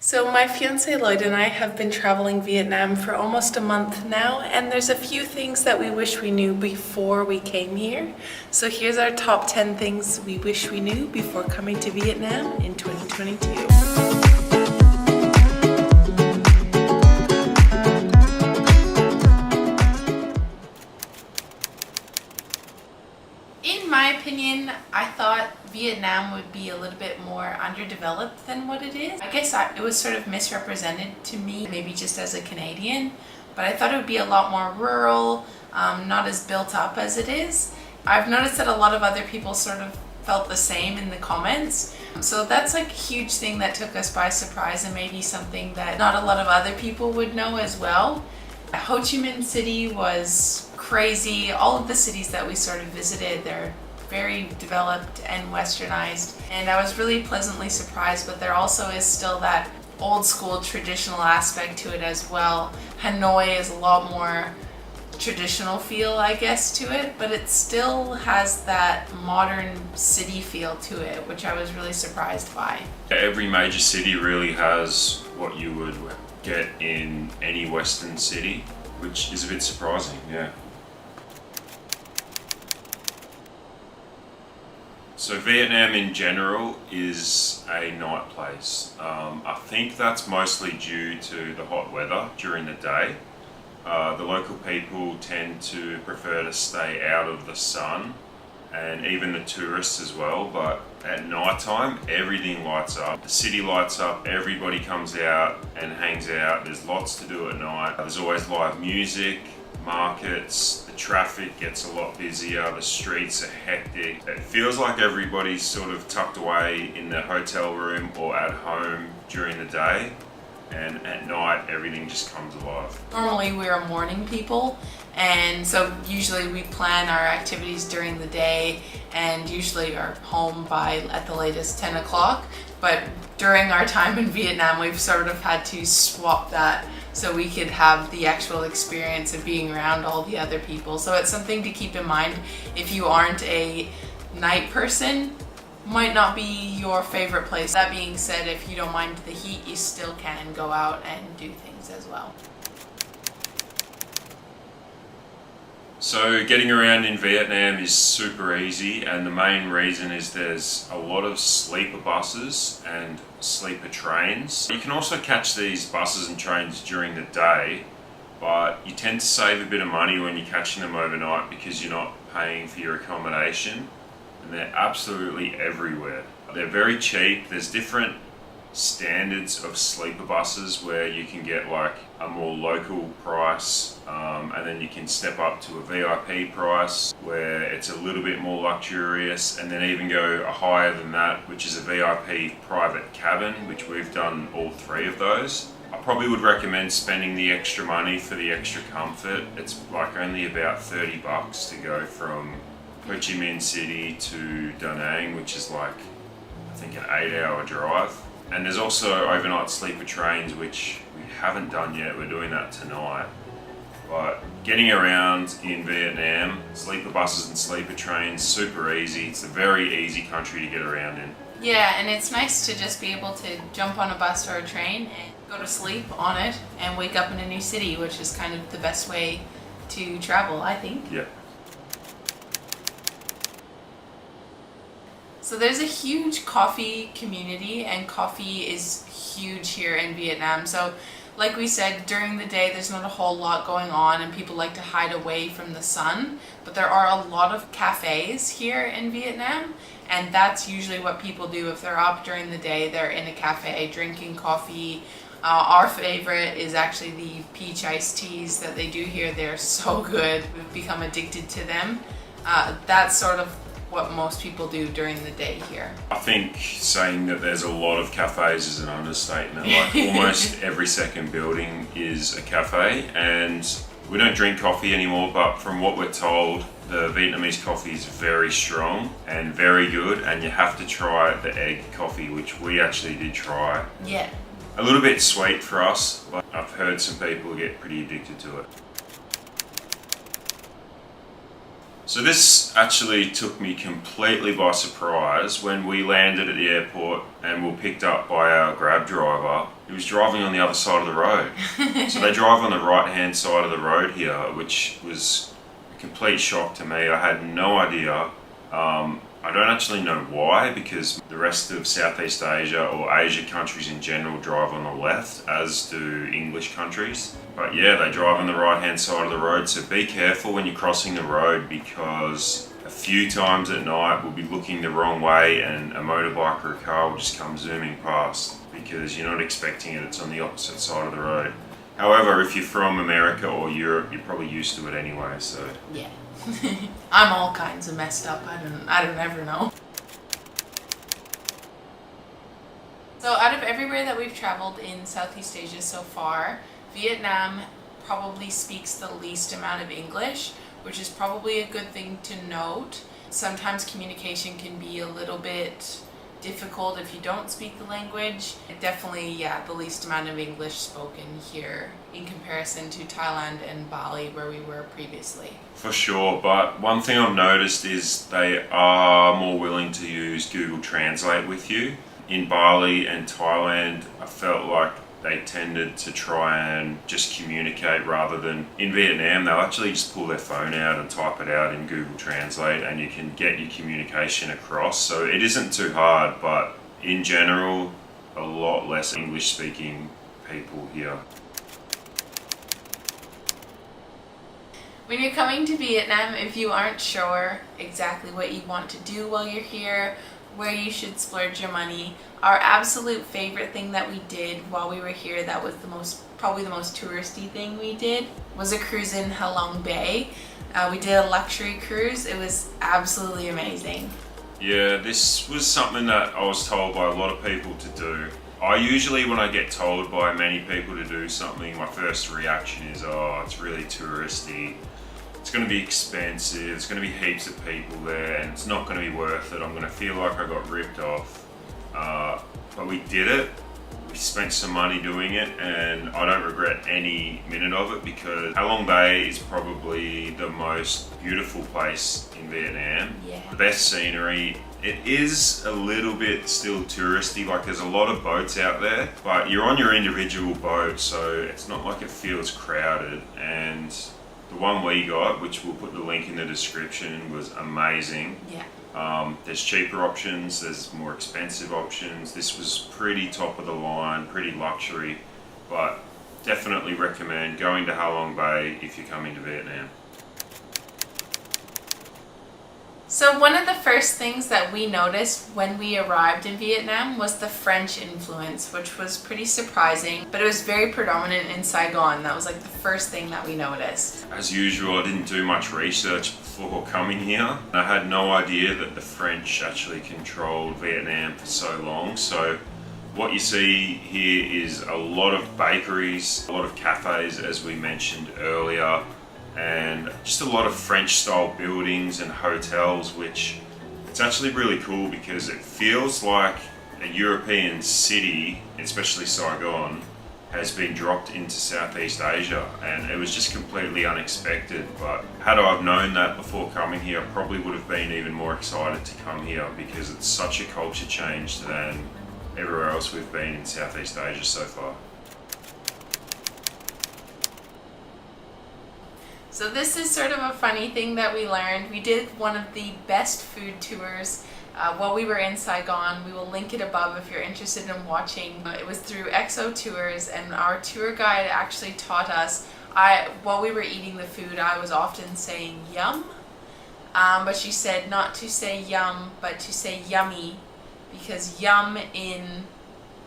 So my fiance Lloyd and I have been traveling Vietnam for almost a month now, and there's a few things that we wish we knew before we came here. So here's our top 10 things we wish we knew before coming to Vietnam in 2022. In my opinion, I thought Vietnam would be a little bit more underdeveloped than what it is. I guess it was sort of misrepresented to me, maybe just as a Canadian, but I thought it would be a lot more rural, not as built up as it is. I've noticed that a lot of other people sort of felt the same in the comments. So that's like a huge thing that took us by surprise, and maybe something that not a lot of other people would know as well. Ho Chi Minh City was crazy. All of the cities that we sort of visited, they're very developed and westernized, and I was really pleasantly surprised, but there also is still that old school traditional aspect to it as well. Hanoi is a lot more traditional feel, I guess, to it, but it still has that modern city feel to it, which I was really surprised by. Every major city really has what you would get in any Western city, which is a bit surprising, yeah. So Vietnam in general is a night place. I think that's mostly due to the hot weather during the day. The local people tend to prefer to stay out of the sun, and even the tourists as well, but at night time everything lights up. The city lights up, everybody comes out and hangs out. There's lots to do at night. There's always live music, markets, the traffic gets a lot busier, the streets are hectic. It feels like everybody's sort of tucked away in their hotel room or at home during the day, and at night everything just comes alive. Normally we're morning people, and so usually we plan our activities during the day and usually are home by at the latest 10 o'clock. But during our time in Vietnam, we've sort of had to swap that so we could have the actual experience of being around all the other people. So it's something to keep in mind if you aren't a night person. Might not be your favorite place. That being said, if you don't mind the heat, you still can go out and do things as well. So getting around in Vietnam is super easy, and the main reason is there's a lot of sleeper buses and sleeper trains. You can also catch these buses and trains during the day, but you tend to save a bit of money when you're catching them overnight because you're not paying for your accommodation, and they're absolutely everywhere. They're very cheap. There's different standards of sleeper buses where you can get like a more local price, and then you can step up to a VIP price where it's a little bit more luxurious, and then even go higher than that, which is a VIP private cabin, which we've done all three of those. I probably would recommend spending the extra money for the extra comfort. It's like only about $30 to go from Ho Chi Minh City to Da Nang, which is like, I think, an 8-hour drive. And there's also overnight sleeper trains, which we haven't done yet. We're doing that tonight. But getting around in Vietnam, sleeper buses and sleeper trains, super easy. It's a very easy country to get around in. Yeah, and it's nice to just be able to jump on a bus or a train and go to sleep on it and wake up in a new city, which is kind of the best way to travel, I think. Yeah. So there's a huge coffee community, and coffee is huge here in Vietnam. So like we said, during the day there's not a whole lot going on and people like to hide away from the sun, but there are a lot of cafes here in Vietnam, and that's usually what people do. If they're up during the day, they're in a cafe drinking coffee. Our favorite is actually the peach iced teas that they do here. They're so good. We've become addicted to them. That's sort of what most people do during the day here. I think saying that there's a lot of cafes is an understatement. Like almost every second building is a cafe, and we don't drink coffee anymore, but from what we're told, the Vietnamese coffee is very strong and very good, and you have to try the egg coffee, which we actually did try. Yeah. A little bit sweet for us, but I've heard some people get pretty addicted to it. So this actually took me completely by surprise when we landed at the airport and were picked up by our Grab driver. He was driving on the other side of the road. So they drive on the right hand side of the road here, which was a complete shock to me. I had no idea. I don't actually know why, because the rest of Southeast Asia or Asia countries in general drive on the left, as do English countries. But yeah, they drive on the right hand side of the road, so be careful when you're crossing the road, because a few times at night we'll be looking the wrong way and a motorbike or a car will just come zooming past because you're not expecting it, it's on the opposite side of the road. However, if you're from America or Europe, you're probably used to it anyway, so... Yeah. I'm all kinds of messed up. I don't ever know. So out of everywhere that we've traveled in Southeast Asia so far, Vietnam probably speaks the least amount of English, which is probably a good thing to note. Sometimes communication can be a little bit difficult if you don't speak the language. Definitely, the least amount of English spoken here in comparison to Thailand and Bali where we were previously. For sure, but one thing I've noticed is they are more willing to use Google Translate with you. In Bali and Thailand, I felt like they tended to try and just communicate rather than... In Vietnam, they'll actually just pull their phone out and type it out in Google Translate and you can get your communication across. So it isn't too hard, but in general, a lot less English speaking people here. When you're coming to Vietnam, if you aren't sure exactly what you want to do while you're here, where you should splurge your money, our absolute favorite thing that we did while we were here, that was probably the most touristy thing we did, was a cruise in Ha Long Bay. We did a luxury cruise. It was absolutely amazing. Yeah, this was something that I was told by a lot of people to do. I usually, when I get told by many people to do something, my first reaction is, oh, it's really touristy. It's going to be expensive, there's going to be heaps of people there, and it's not going to be worth it. I'm going to feel like I got ripped off. But we did it. We spent some money doing it, and I don't regret any minute of it because Ha Long Bay is probably the most beautiful place in Vietnam. Yeah. The best scenery. It is a little bit still touristy, like there's a lot of boats out there, but you're on your individual boat, so it's not like it feels crowded. And the one we got, which we'll put the link in the description, was amazing. Yeah. There's cheaper options, there's more expensive options. This was pretty top of the line, pretty luxury, but definitely recommend going to Ha Long Bay if you're coming to Vietnam. So one of the first things that we noticed when we arrived in Vietnam was the French influence, which was pretty surprising, but it was very predominant in Saigon. That was like the first thing that we noticed. As usual, I didn't do much research before coming here. I had no idea that the French actually controlled Vietnam for so long. So what you see here is a lot of bakeries, a lot of cafes, as we mentioned earlier, and just a lot of French style buildings and hotels, which it's actually really cool because it feels like a European city, especially Saigon, has been dropped into Southeast Asia, and it was just completely unexpected. But had I have known that before coming here, I probably would have been even more excited to come here because it's such a culture change than everywhere else we've been in Southeast Asia so far. So this is sort of a funny thing that we learned. We did one of the best food tours while we were in Saigon. We will link it above if you're interested in watching. It was through XO Tours, and our tour guide actually taught us, while we were eating the food, I was often saying yum, but she said not to say yum, but to say yummy, because yum in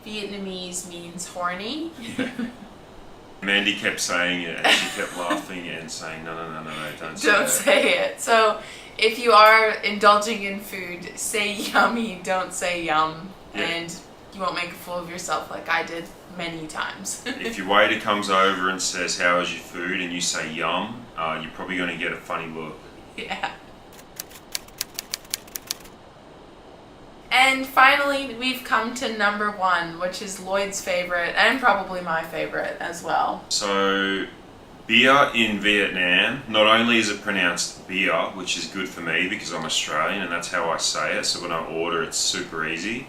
Vietnamese means horny. Mandy kept saying it, and she kept laughing and saying, no, don't say Don't it. say it. So if you are indulging in food, say yummy, don't say yum, Yeah. and you won't make a fool of yourself like I did many times. If your waiter comes over and says, how is your food, and you say yum, you're probably going to get a funny look. Yeah. And finally, we've come to number one, which is Lloyd's favorite, and probably my favorite as well. So, beer in Vietnam, not only is it pronounced beer, which is good for me because I'm Australian and that's how I say it, so when I order it's super easy.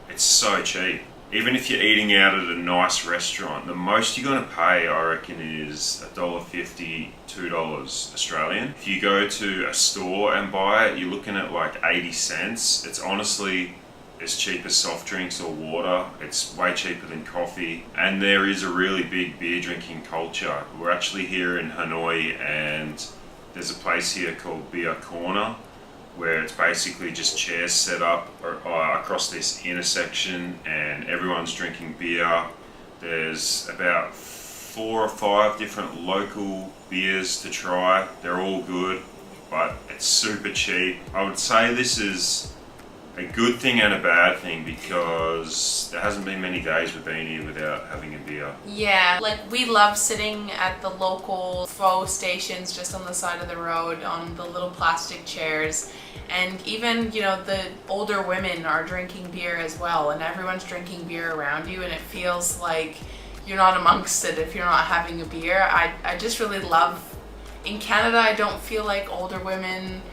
It's so cheap. even if you're eating out at a nice restaurant, the most you're going to pay, I reckon, is $1.50, $2 Australian. If you go to a store and buy it, you're looking at like 80 cents. It's honestly as cheap as soft drinks or water. It's way cheaper than coffee. And there is a really big beer drinking culture. We're actually here in Hanoi, and there's a place here called Beer Corner, where it's basically just chairs set up across this intersection and everyone's drinking beer. There's about 4 or 5 different local beers to try. They're all good, but it's super cheap. I would say this is a good thing and a bad thing, because there hasn't been many days we've been here without having a beer. Yeah, like we love sitting at the local pho stations just on the side of the road on the little plastic chairs. And even, you know, the older women are drinking beer as well, and everyone's drinking beer around you, and it feels like you're not amongst it if you're not having a beer. I just really love, in Canada, I don't feel like older women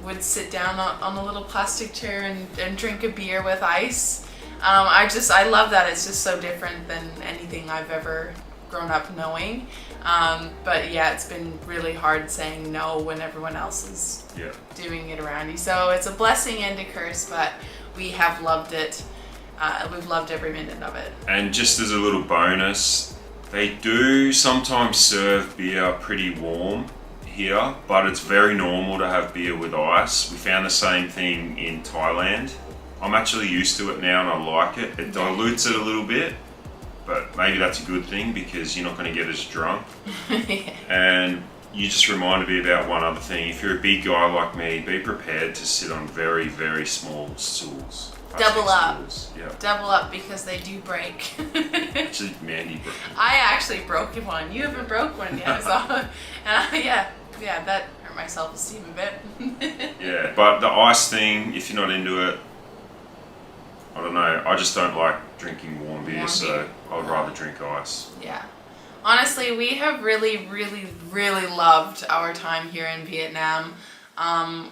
would sit down on a little plastic chair and drink a beer with ice. I love that. It's just so different than anything I've ever grown up knowing. But yeah, it's been really hard saying no when everyone else is doing it around you. So it's a blessing and a curse, but we have loved it. We've loved every minute of it. And just as a little bonus, they do sometimes serve beer pretty warm here, but it's very normal to have beer with ice. We found the same thing in Thailand. I'm actually used to it now and I like it. It dilutes it a little bit, but maybe that's a good thing because you're not going to get as drunk. And you just reminded me about one other thing. If you're a big guy like me, be prepared to sit on very, very small stools. Double up. Stools. Yeah. Double up, because they do break. Actually, Mandy broke it. I actually broke one. You haven't broke one yet. So, yeah, that hurt my self-esteem a bit. Yeah, but the ice thing, if you're not into it, I don't know. I just don't like drinking warm beer, so I'd rather drink ice. Yeah. Honestly, we have really, really, really loved our time here in Vietnam.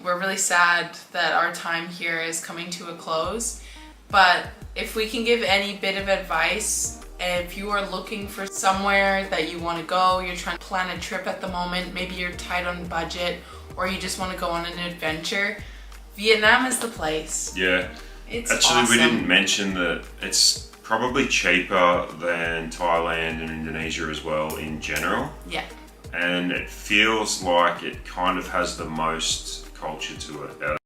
We're really sad that our time here is coming to a close. But if we can give any bit of advice, if you are looking for somewhere that you want to go, you're trying to plan a trip at the moment, maybe you're tight on budget, or you just want to go on an adventure, Vietnam is the place. Yeah. It's actually awesome. We didn't mention that it's probably cheaper than Thailand and Indonesia as well in general. Yeah. And it feels like it kind of has the most culture to it.